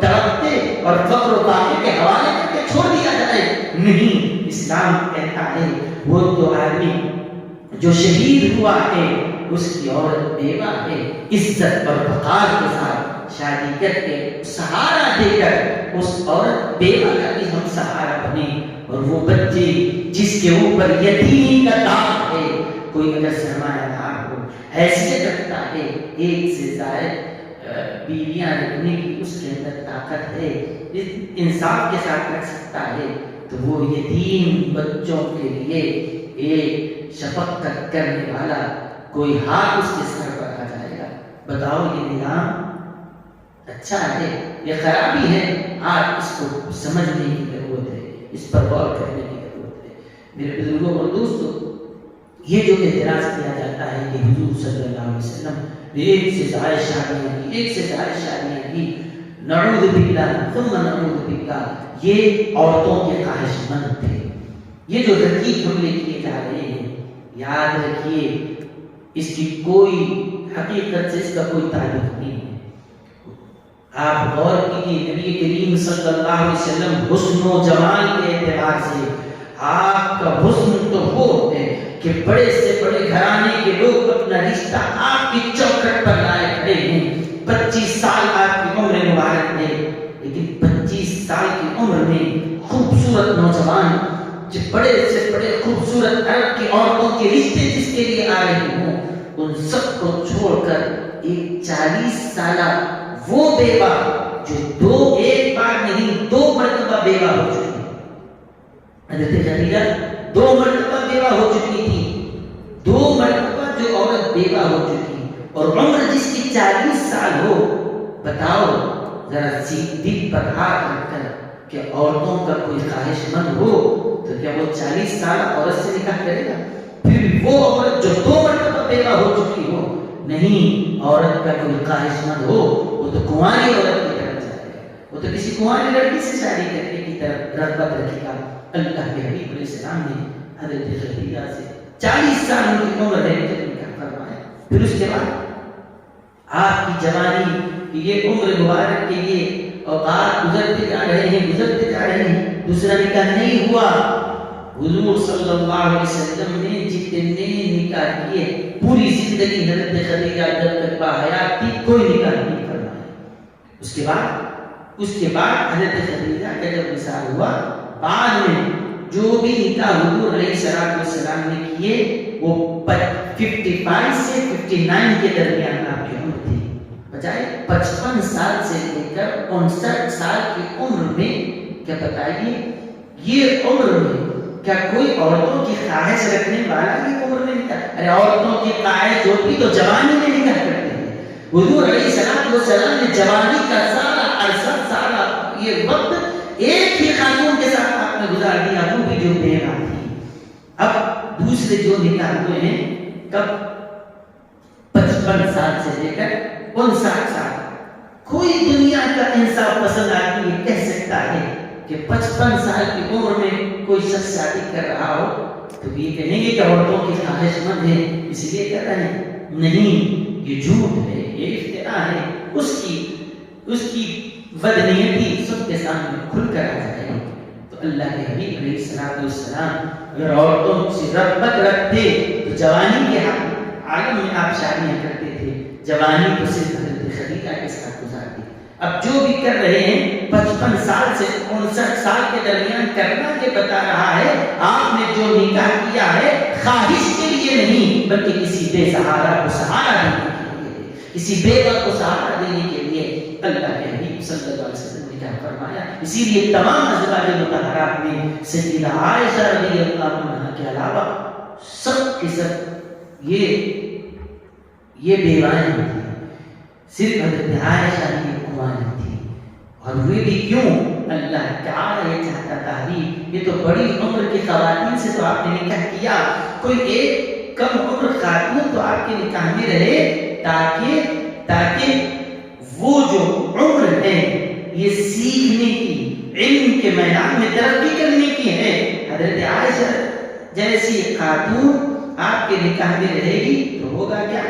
تڑپتے اور فقر و فاقے کے حوالے کر کے چھوڑ دیا جائے؟ نہیں، اسلام کہتا ہے وہ تو آدمی جو شہید ہوا ہے اس کی عورت بیوہ ہے، عزت اور وقار کے ساتھ شادی کر کے سہارا دے کر اس عورت بیوہ کا بھی ہم سہارا بنے. اور وہ بچے جس کے اوپر یتیمی کا داغ ہے، کوئی اگر سرمایہ دار ہو، حیثیت رکھتا ہے، ایک سے زائد بیویاں رکھنے کی اس کے اندر طاقت ہے، انصاف کے ساتھ رکھ سکتا ہے، تو وہ یتیم بچوں کے لیے ایک شفقت کرنے والا کوئی ہاتھ اس کے سر پر آ جائے گا. بتاؤ یہ نظام اچھا ہے یہ خرابی ہے؟ آج اس کو سمجھنے کی ضرورت ہے، اس پر غور کرنے کی ضرورت ہے. میرے بزرگوں اور دوستوں، یہ جو اعتراض کیا جاتا ہے کہ حضور صلی اللہ علیہ وسلم نے ایک سے زائد شادیاں کی، نعوذ باللہ ثم نعوذ باللہ، یہ عورتوں کے خواہش مند تھے. یہ جو رقیق حملے کیے جا رہے ہیں، یاد رکھیے اس کی کوئی حقیقت سے اس کا کوئی تعلق نہیں ہے. آپ غور کیجیے، نبی کریم صلی اللہ علیہ وسلم حسن و جمال کے اعتبار سے آپ کا حسن تو وہ ہے کہ بڑے سے بڑے گھرانے کے لوگ اپنا رشتہ آپ کی چوکھٹ پر لائے کھڑے ہیں. 25 سال آپ کی عمر مبارک ہے، لیکن 25 سال کی عمر میں خوبصورت نوجوان جو بڑے سے بڑے خوبصورت عرب کی عورتوں کے رشتے جس کے لیے آ رہے ہوں، ان سب کو چھوڑ کر ایک 40 سالہ وہ بیوہ جو ایک بار نہیں 2 مرتبہ بیوہ ہو چکی. حضرت خدیجہ 2 مرتبہ بیوہ ہو چکی تھی، 2 مرتبہ جو عورت بیوہ ہو چکی اور عمر جس کی 40 سال ہو. بتاؤ ذرا دل پر ہاتھ رکھ کر کہ عورتوں کا کوئی خواہش مند ہو تو کیا وہ 40 سال عورت سے نکاح کرے گا؟ پھر وہ عورت جو 2 مرتبہ بیوہ ہو چکی ہو، نہیں، عورت کا کوئی خواہش مند ہو وہ تو کنواری عورت کی طرف جائے گا، وہ تو کسی کنواری لڑکی سے شادی کرنے کی طرف رغبت رکھے گا. اللہ کے حبیب علیہ السلام نے حضرت خدیجہ سے 40 سال ان کی عمر ہے جب نکاح فرمایا. پھر اس کے بعد آپ کی جوانی کی یہ عمر مبارک کے یہ اوقات گزرتے جا رہے ہیں، دوسرا نکاح نہیں ہوا. حضور صلی اللہ علیہ وسلم نے جتنے نکاح کیے پوری زندگی حضرت خدیجہ جب تک باحیات تھی کوئی نکاح نہیں فرمایا. اس کے بعد حضرت خدیجہ کا جب وصال ہوا، بعد میں جو بھی نکاح حضور علیہ السلام نے کیے وہ 55 سے 59 کے درمیان آپ کی عمر تھی، بجائے 55 سال سے لے کر 59 سال کی عمر میں. کیا بتائیے یہ عمر میں کیا کوئی عورتوں کی خواہش رکھنے والا یہ عمر میں نکاح؟ ارے عورتوں کی خواہش ہوتی تو جوانی میں نکاح کرتے ہیں. حضور علیہ السلام نے جوانی کا سارا عرصہ، سارا یہ وقت ایک ہی خاتون کے ساتھ آپ نے گزار دیا، وہ بھی جو بیوہ تھی. اب دوسرے جو نکاح ہوئے ہیں کب؟ 55 سال سے لے کر 59 سال. کوئی دنیا کا انصاف پسند آدمی یہ کہہ سکتا ہے کہ 55 سال کی عمر میں کوئی شخص شادی کر رہا ہو تو یہ کہیں گے کہ عورتوں کی خواہش مند ہے اس لیے کر رہے ہیں؟ نہیں، یہ جھوٹ ہے، یہ افتراء ہے. اس کی بدنیتی سب کے سامنے کھل کر آ جائے گی. تو اللہ کے حبیب علیہ السلام اگر عورتوں سے رغبت رکھتے تو جوانی کے عالم میں آپ شادیاں کرتے تھے. جوانی تو صرف حضرت خدیجہ کے ساتھ گزارتے. اب جو بھی کر رہے ہیں 55 سال سے 59 سال کے درمیان کرنا کے بتا رہا ہے آپ نے جو نکاح کیا ہے خواہش کے لیے نہیں بلکہ کسی بے سہارا کو سہارا دینے کے لیے، کسی بیوہ کو سہارا دینے کے لیے اللہ کے حبیب صلی اللہ علیہ وسلم نے کیا فرمایا۔ اسی لیے تمام ازواج مطہرات میں سیدہ عائشہ رضی اللہ عنہا کے علاوہ سب کے سب یہ بیوائیں تھیں، صرف حضرت عائشہ کی قوانین تھی۔ اور وہ بھی کیوں؟ اللہ تعالی یہ چاہتا تھا یہ تو بڑی عمر کی خواتین سے تو آپ نے نکاح کیا، کوئی ایک کم عمر خاتون تو آپ کے نکاح میں رہے تاکہ وہ جو عمر ہے یہ سیکھنے کی، علم کے میدان میں ترقی کرنے کی ہے۔ حضرت عائشہ جیسی خاتون آپ کے نکاح میں رہے گی تو ہوگا کیا؟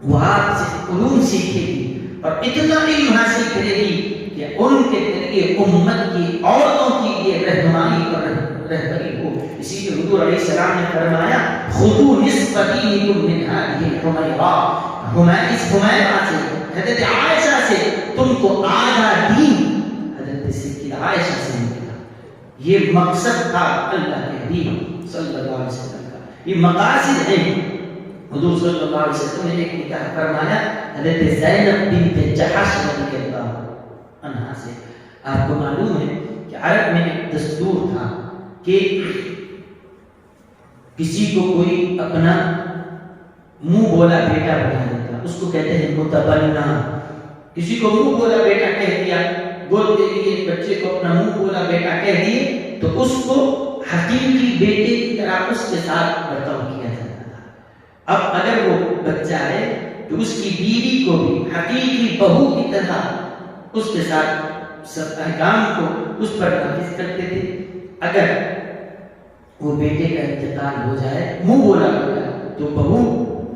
وہ آپ سے علوم سیکھے گی اور اتنا علم حاصل کرے گی کہ ان کے ذریعے امت کی عورتوں کی یہ رہنمائی اور رہبری ہو۔ اسی لیے حضور علیہ السلام نے فرمایا خذوا نصف دینکم من هذه الحمیرہ، اس حمیرہ سے حضرت عائشہ سے تم کو آدھا دین حضرت سیدہ عائشہ سے ملا۔ یہ مقصد تھا اللہ کے حبیب صلی اللہ علیہ وسلم کا، یہ مقاصد ہے۔ حضور صلی اللہ علیہ وسلم نے ایک نکاح فرمایا حضرت زینب بنت جحش رضی اللہ عنہا سے۔ آپ کو معلوم ہے کہ عرب میں ایک دستور تھا کہ کسی کو کوئی اپنا منہ بولا بیٹا بنا دیتا، اس کو کہتے ہیں متبنہ۔ کسی کو منہ بولا بیٹا کہہ دیا، گود دے لیے بچے کو اپنا منہ بولا بیٹا کہہ دیے تو اس کو حقیقی بیٹے کی طرح اس کے ساتھ برتاؤ کیا جاتا تھا۔ اب اگر وہ بچہ ہے تو اس کی بیوی کو بھی حقیقی بہو کی طرح اس کے ساتھ سب احکام کو اس پر نافذ کرتے تھے۔ اگر وہ بیٹے کا انتقال ہو جائے منہ بولا بیٹا تو بہو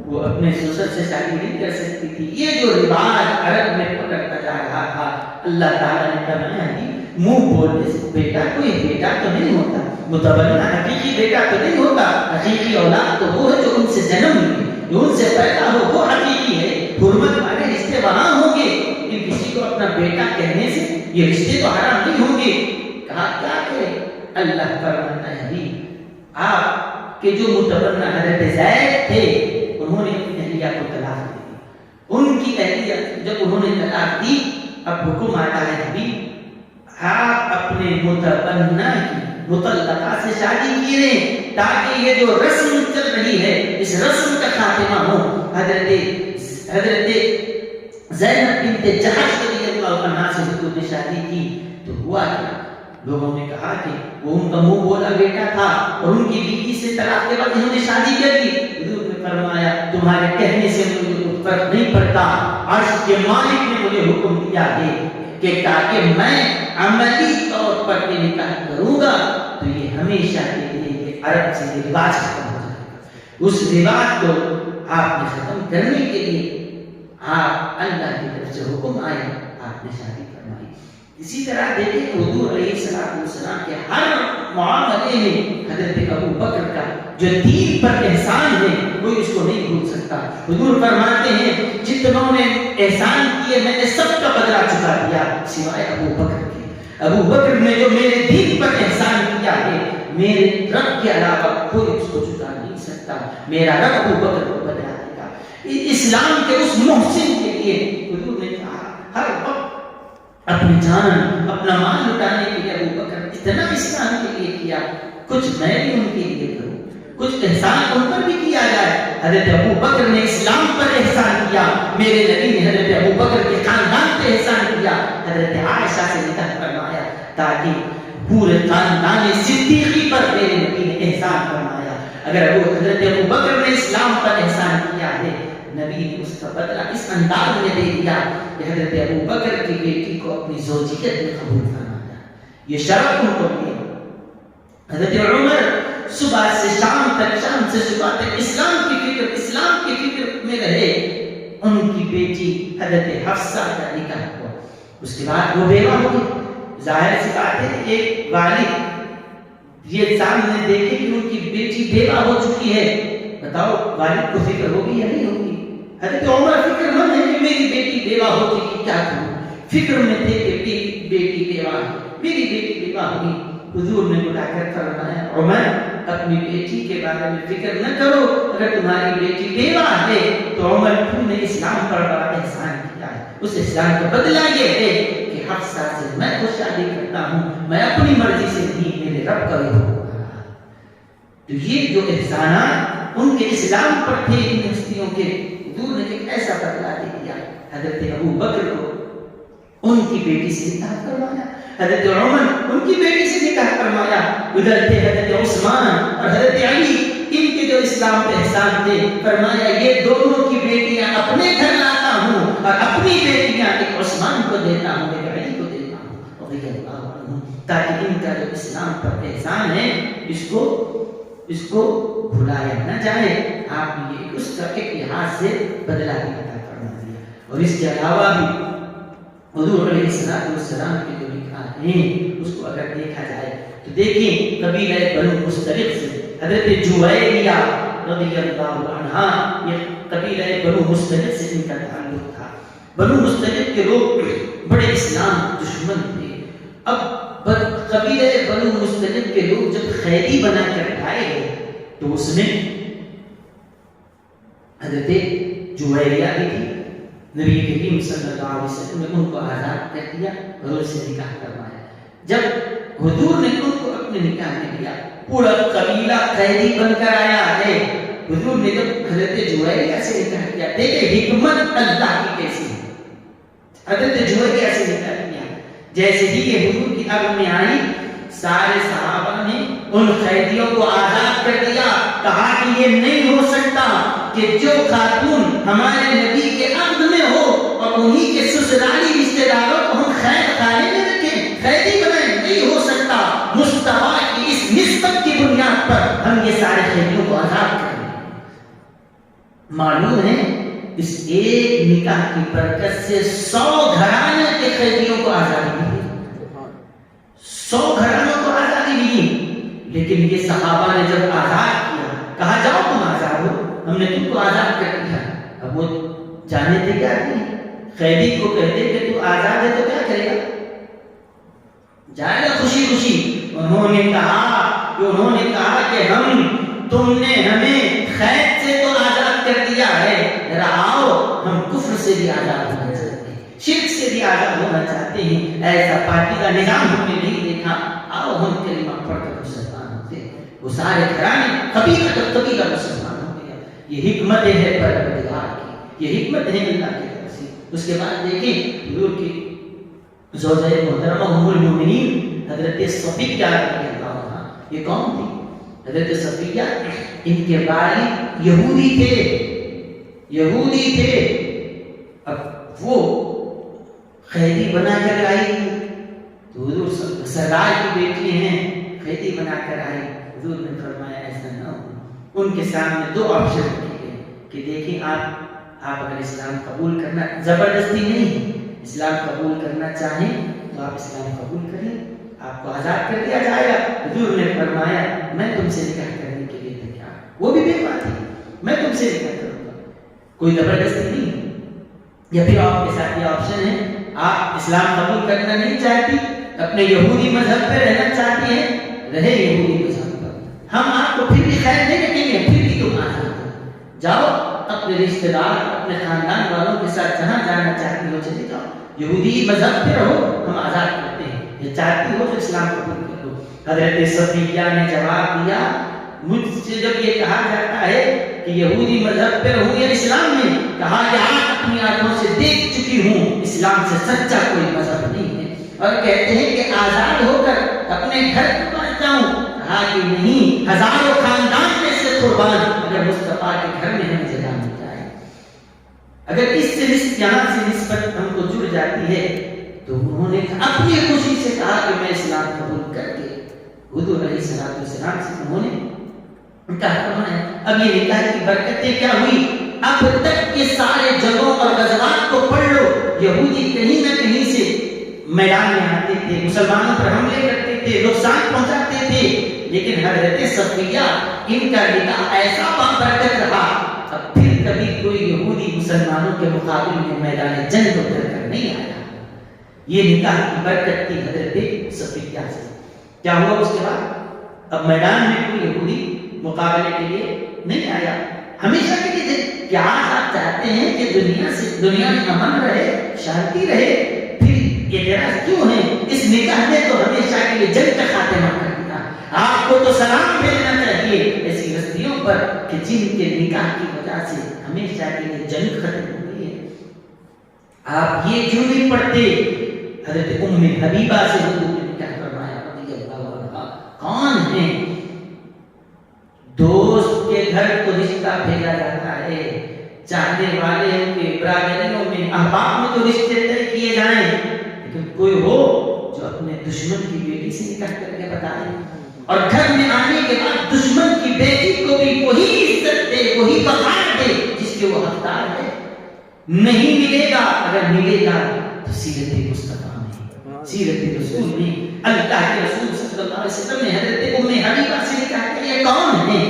وہ اپنے سسر سے شادی نہیں کر سکتی تھی۔ یہ جو رواج عرب میں پکڑتا جا رہا تھا، اللہ تعالیٰ نے فرمایا کہ منہ بولنے سے بیٹا کوئی بیٹا تو نہیں ہوتا، متبنہ حقیقی بیٹا تو نہیں ہوتا، حقیقی اولاد تو وہ ہے جو ان سے جنم لی، جو ان سے پیدا ہو، وہ حقیقی ہے۔ حرمت والے رشتے وہاں ہوں گے، لیکن کسی کو اپنا بیٹا کہنے سے یہ رشتے تو حرام نہیں ہوں گے۔ کہا کیا کرے؟ اللہ فرماتا ہے آپ کے جو متبنہ حضرت زید تھے انہوں نے اپنی اہلیہ کو طلاق دے دی۔ ان کی اہلیہ جب انہوں نے طلاق دی اب حکم آتا ہے حبیب آپ اپنے متبنہ کی مطلقہ سے شادی کیے تاکہ یہ جو رسم چل رہی ہے اس رسم کا خاتمہ ہو۔ حضرت زینب بنت جحش رضی اللہ عنہا سے حضور نے شادی کی تو ہوا کیا؟ لوگوں نے کہا کہ وہ ان کا منہ بولا بیٹا تھا اور ان کی بیوی سے طلاق کے بعد انہوں نے شادی کر دی۔ حضور نے فرمایا تمہارے کہنے سے مجھے کوئی فرق نہیں پڑتا، عرش کے مالک نے مجھے حکم دیا ہے کہ تاکہ میں عملی طور پر یہ نکاح کروں گا تو یہ ہمیشہ کے لیے یہ عرب سے یہ رواج ختم ہو جائے گا۔ اس رواج کو آپ نے ختم کرنے کے لیے آپ اللہ کی طرف سے حکم آیا، آپ نے شادی فرمائی۔ اسی طرح دیکھیں حضور علیہ السلام کے ہر معاملے میں حضرت ابو بکر کا جو دین پر احسان ہے کوئی اس کو نہیں بھول سکتا۔ حضور فرماتے ہیں جتنوں نے احسان کیے میں نے سب کا بدلہ چکا دیا سوائے ابو بکر کے۔ ابو بکر نے جو میرے دین پر احسان کیا ہے میرے رب کے علاوہ کوئی اس کو چکا نہیں سکتا، میرا رب ابو بکر کو بدلا دے گا۔ اسلام کے اس محسن کے لیے حضور نے کہا ہر وقت اپنی جان اپنا مال لٹانے کے لیے ابو بکر اتنا اسلام کے لیے کیا، کچھ میں بھی ان کے لیے کروں، کچھ احسان ان پر بھی کیا جائے۔ حضرت ابو بکر نے اسلام پر احسان کیا، میرے نبی نے حضرت ابو بکر کے خاندان پہ احسان کیا، حضرت عائشہ سے نکاح فرمایا تاکہ پورے خاندان صدیقی پر میرے نبی نے احسان فرمایا۔ اگر حضرت ابو بکر نے اسلام پر احسان کیا ہے نبی نے اس کا بدلہ اس انداز میں دے دیا کہ حضرت ابو بکر کی بیٹی کو اپنی زوجیت میں قبول فرمایا، یہ شرف ان کو دیا۔ حضرت عمر صبح سے شام تک، شام سے صبح تک اسلام کی فکر میں رہے۔ ان کی بیٹی حضرت حفصہ کا نکاح ہوا، اس کے بعد وہ بیوہ ہو گئی۔ ظاہر سی بات ہے ایک والد یہ سامنے دیکھے کہ ان کی بیٹی بیوہ ہو چکی ہے، بتاؤ والد کو فکر ہوگی یا نہیں ہوگی؟ حضرت عمر فکر مند ہے کہ میری بیٹی بیوہ ہو چکی کیا کروں، فکر میں تھے کہ بیٹی بیوہ میری بیٹی بیوہ ہوگی. حضور نے بلا کر فرمایا عمر اپنی بیٹی کے بارے میں فکر نہ کرو, اگر تمہاری بیٹی بیوہ ہے تو عمر تم نے اسلام پر بڑا احسان کیا ہے. اس احسان کا بدلہ یہ ہے کہ حفصہ سے میں تو شادی کرتا ہوں, میں اپنی مرضی سے نہیں, میرے رب کا حکم ہوگا. تو یہ جو احسانات ان کے اسلام پر تھے ان ہستیوں کے, حضور نے ایک ایسا بدلہ دے دیا. حضرت ابو بکر کو ان کی بیٹی سے نکاح کروایا, حضرت عمر ان کی بیٹی سے نکاح کروایا. ادھر تھے حضرت عثمان اور حضرت علی, ان کے جو اسلام پہ احسان تھے, فرمایا یہ دونوں کی بیٹیاں اپنے گھر لاتا ہوں اور اپنی بیٹیاں ایک عثمان کو دیتا ہوں, ایک علی کو دیتا ہوں رضی اللہ عنہ, تاکہ ان کا جو اسلام پر احسان ہے اس کو بھلایا نہ جائے. آپ نے یہ اس کا ایک لحاظ سے بدلہ بھی عطا فرما دیا. اور اس کے علاوہ بھی حضور علیہ السلام کے جو نکاح ہیں اس کو اگر دیکھا جائے تو دیکھیں قبیلہ بنو مستلق سے حضرت جویریہ رضی اللہ عنہا, یہ قبیلہ بنو مستلق سے ان کا تعلق تھا. بنو مستلق کے لوگ بڑے اسلام دشمن تھے. اب قبیلہ بنو مستلق کے لوگ جب قیدی بنا کر آئے گئے تو اس میں حضرت جویریہ بھی تھی. نبی کریم صلی اللہ علیہ وسلم نے ان کو آزاد کر دیا اور ان سے نکاح کروایا. جب حضور نے ان کو اپنے نکاح میں لیا, پورا قبیلہ قیدی بن کر آیا ہے. حضور نے جب حضرت جویریہ سے نکاح کیا, دیکھیں حکمت اللہ کی کیسی ہے. حضرت جویریہ سے نکاح کیا, جیسے ہی یہ حضور کی عقل میں آئی, سارے صحابہ نے ان قیدیوں کو آزاد کر دیا. کہا کہ یہ نہیں ہو سکتا کہ جو خاتون ہمارے نبی کے عقد میں ہو اور انہی کے سسرالی رشتہ داروں کو ہم قید خانے میں رکھیں, قیدی بنائیں, نہیں ہو سکتا. مصطفیٰ کی اس نسبت کی بنیاد پر ہم یہ سارے قیدیوں کو آزاد کریں. معلوم ہے اس ایک نکاح کی برکت سے 100 گھرانے کے قیدیوں کو آزادی ملی, 100 گھرانوں کو آزادی ملی. لیکن یہ صحابہ نے جب آزاد کیا, کہا جاؤ تم آزاد ہو, ہم نے تم کو آزاد کر دیا. اب وہ جانے تھے کیا نہیں, قیدی کو کہتے کہ تو آزاد ہے تو کیا کرے گا, جائے گا خوشی خوشی. انہوں نے کہا کہ تم نے ہمیں قید سے تو آزاد کر دیا ہے, ذرا آؤ ہم کفر سے بھی آزاد ہونا چاہتے ہیں, شرک سے بھی آزاد ہونا چاہتے ہیں. ایسا پاکیزہ نظام ہم نے نہیں دیکھا, آؤ ہم کلمہ پڑھ کر مسلمان ہوتے ہیں. وہ سارے گھرانے قبیلہ کا قبیلہ مسلمان ہو گیا. یہ حکمت ہے پروردگار کی, یہ حکمت ہے اللہ کی طرف سے. اس کے بعد دیکھیں حضور کی زوجہ محترمہ ام المؤمنین حضرت صفیہ رضی اللہ عنہا, یہ کون تھی؟ حضرت صفیہ, ان کے والد یہودی تھے. اب وہ قیدی بنا کر آئی تو حضور سردار کی بیٹی ہیں, قیدی بنا کر آئی. حضور نے فرمایا ایسا نہ ہو. ان کے سامنے 2 آپشن رکھے گئے کہ دیکھیں آپ اگر اسلام قبول کرنا, زبردستی نہیں, اسلام قبول کرنا چاہیں تو آپ اسلام قبول کریں, آپ کو آزاد کر دیا جائے گا. حضور نے فرمایا میں تم سے نکاح کرنے کے لیے تیار, وہ بھی بیوہ تھی, میں تم سے نکاح کروں گا, کوئی زبردستی نہیں. یا پھر آپ کے ساتھ یہ آپشن ہے, آپ اسلام قبول کرنا نہیں چاہتی, اپنے یہودی مذہب پہ رہنا چاہتی ہیں, رہے یہودی مذہب پر, ہم آپ کو پھر بھی خیر نہیں رکھیں گے, پھر بھی تم آزاد ہو جاؤ, اپنے رشتے دار اپنے خاندان والوں کے ساتھ جہاں جانا چاہتی ہو چلے جاؤ, یہودی مذہب پہ رہو, ہم آزاد کرتے ہیں. یہ چاہتی ہو تو اسلام قبول کر لو. حضرت صفیہ نے جواب دیا, مجھ سے جب یہ کہا جاتا ہے کہ یہودی مذہب پہ رہوں یا اسلام میں, کہا کہ آج اپنی آنکھوں سے دیکھ چکی ہوں اسلام سے سچا کوئی مذہب نہیں ہے. اور کہتے ہیں کہ آزاد ہو کر اپنے گھر کو پہنچ جاؤں, کہا کہ نہیں, ہزاروں خاندان میں سے قربان اگر مصطفیٰ کے گھر میں ہم جگہ مل جائے. اگر اس سے یہاں سے نسبت ہم کو جڑ جاتی ہے تو انہوں نے اپنی خوشی سے کہا کہ میں اسلام قبول کر کے حضور علیہ السلام سے انہوں نے کہا. اب یہ نکاح کی برکتیں کیا ہوئی, اب تک کے سارے جنگوں اور غزوات کو پڑھ لو, یہودی کہیں نہ کہیں سے میدان میں آتے تھے, مسلمانوں پر حملے کرتے تھے, نقصان پہنچاتے تھے, لیکن حضرت صفیہ ان کا نکاح ایسا بابرکت رہا, اب پھر کبھی کوئی یہودی مسلمانوں کے مقابل میں میدان جنگ اتر کر نہیں آیا. یہ نکاح کی برکت تھی حضرت صفیہ سے. کیا ہوا اس کے بعد؟ اب میدان میں کوئی یہودی مقابلے کے لیے نہیں آیا. ہمیشہ کے لیے کیا آپ چاہتے ہیں کہ دنیا میں امن رہے، شانتی رہے، پھر اعتراض کیوں ہے؟ اس نکاح نے تو ہمیشہ کے لیے جنگ کا خاتمہ کر دیا. آپ کو تو سلام بھیجنا چاہیے ایسی ہستیوں پر کہ جن کے نکاح کی وجہ سے ہمیشہ کے لیے جنگ ختم ہو گئی ہے. آپ یہ کیوں نہیں پڑھتے؟ حضرت ام حبیبہ سے حضور نے نکاح فرمایا رضی اللہ عنہا. کون ہے؟ دوست کے گھر کو رشتہ بھیجا جاتا ہے، چاہنے والے کے برادریوں میں احباب میں تو رشتے طے کیے جائیں، لیکن کوئی ہو جو اپنے دشمن کی بیٹی سے نکاح کر کے بتائے اور گھر میں آنے کے بعد دشمن کی بیٹی کو بھی وہی عزت دے، وہی وقار دے جس کے وہ حقدار ہے. نہیں ملے گا. اگر ملے گا تو سیرت مصطفیٰ میں، سیرت رسول میں. اللہ کے رسول صلی اللہ علیہ وسلم نے حضرت ام حبیبہ سے نکاح کیا. یہ کون ہے؟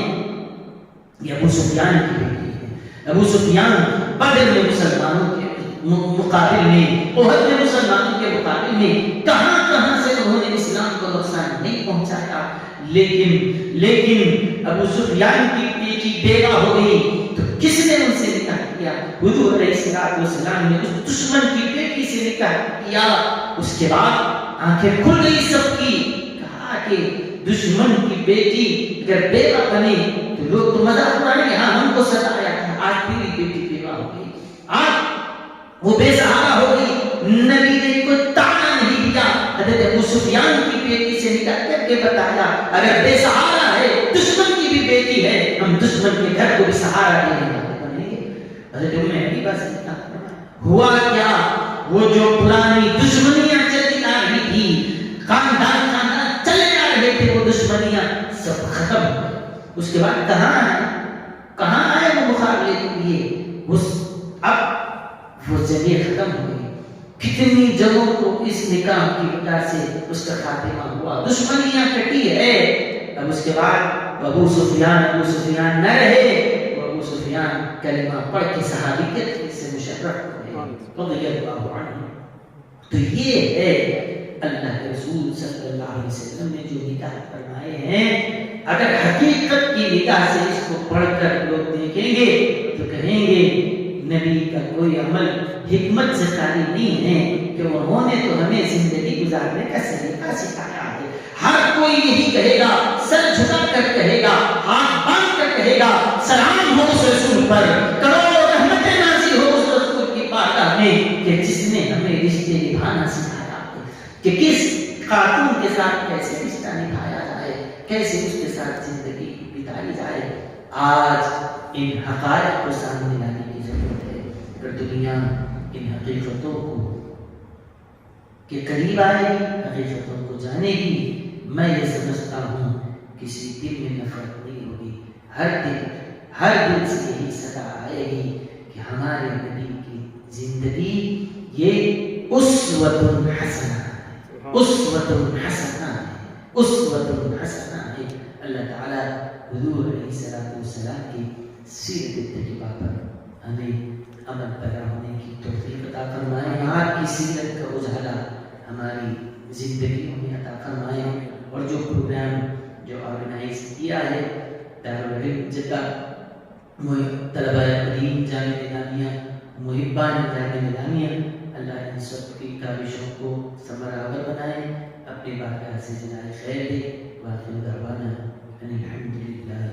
یہ ابو سفیان کی بیٹی ہے. ابو سفیان بدر میں مسلمانوں کے مقابل میں، احد میں مسلمانوں کے مقابل میں کہاں کہاں سے انہوں نے اسلام کو نقصان نہیں پہنچایا، لیکن ابو سفیان کی بیٹی بیوہ ہو گئی تو کس نے ان سے نکاح کیا؟ حضور علیہ السلام نے اس دشمن کی بیٹی سے نکاح کیا. اس کے بعد آنکھیں کھل گئی سب کی. کہا کہ دشمن کی بیٹی اگر بیوہ بنے تو لوگ تو مذاق اڑائیں گے، ہاں ہم کو ستایا تھا، آج تیری بیٹی بیوہ ہو گئی، آج وہ بے سہارا ہو گئی. نبی نے کوئی طعنہ نہیں دیا. حضرت ابو سفیان کی بیٹی سے نکاح کر کے بتایا اگر بے سہارا ہے، دشمن کی بھی بیٹی ہے، ہم دشمن کے گھر کو بھی سہارا دینے والے بنیں گے. حضرت ام حبیبہ سے نکاح ہوا. کیا وہ جو پرانی دشمنیاں چلتی آ رہی تھی، خاندان چلے آ رہے تھے، وہ دشمنیاں سب ختم ہو گئی. اس کے بعد کہاں آئے وہ مقابلے کے لیے؟ اب وہ جگہ ختم ہو گئی. کتنی جگہوں کو اس نکاح کی وجہ سے اس کا خاتمہ ہوا، دشمنیاں کٹی ہے. اب اس کے بعد ابو سفیان نہ رہے، وہ ابو سفیان کلمہ پڑھ کے صحابیت سے مشرف ہوئے رضی اللہ عنہ. تو یہ ہے اللہ کے رسول صلی اللہ علیہ وسلم نے جو نکاح فرمائے ہیں. اگر حقیقت کی نگاہ سے اس کو پڑھ کر لوگ دیکھیں گے تو کہیں گے نبی کا کوئی عمل حکمت سے خالی نہیں ہے کہ انہوں نے تو ہمیں زندگی گزارنے کا سلیقہ سکھایا ہے. ہر کوئی یہی کہے گا، سر جھکا کر کہے گا، ہاتھ باندھ کر کہے گا سلام ہو اس رسول پر، کروڑوں رحمتیں نازل ہو اس رسول کی بارگاہ میں کہ جس نے ہمیں رشتے نبھانا سکھایا ہے کہ کس خاتون کے ساتھ کیسے رشتہ نبھایا جائے، کیسے اس کے ساتھ زندگی بتائی جائے. آج ان حقائق کو سامنے لانے کی ضرورت ہے. اگر دنیا ان حقیقتوں کو کے قریب آئے گی، حقیقتوں کو جانے گی، میں یہ سمجھتا ہوں کسی دل میں نفرت نہیں ہوگی. ہر دل سے یہی صدا آئے گی کہ ہمارے نبی کی زندگی یہ اسوۃ حسنہ ہے، اسوۃ حسنہ ہے، اسوۃ حسنہ ہے. اللہ تعالیٰ حضور علیہ السلام کی سیرت طیبہ پر ہمیں عمل پیدا ہونے کی توفیق عطا فرمائے. آپ کی سیرت کا اجالا ہماری زندگیوں میں عطا فرمائے. اور جو پروگرام جو آرگنائز کیا ہے دارالعلوم جدہ، طلبہ قدیم جامعہ نظامیہ، محبان جامعہ نظامیہ، اللہ ان سب کی کاوشوں کو ثمرآور بنائے، اپنی بارگاہ سے جزائے خیر دے. واخر دعوانا ان الحمد للہ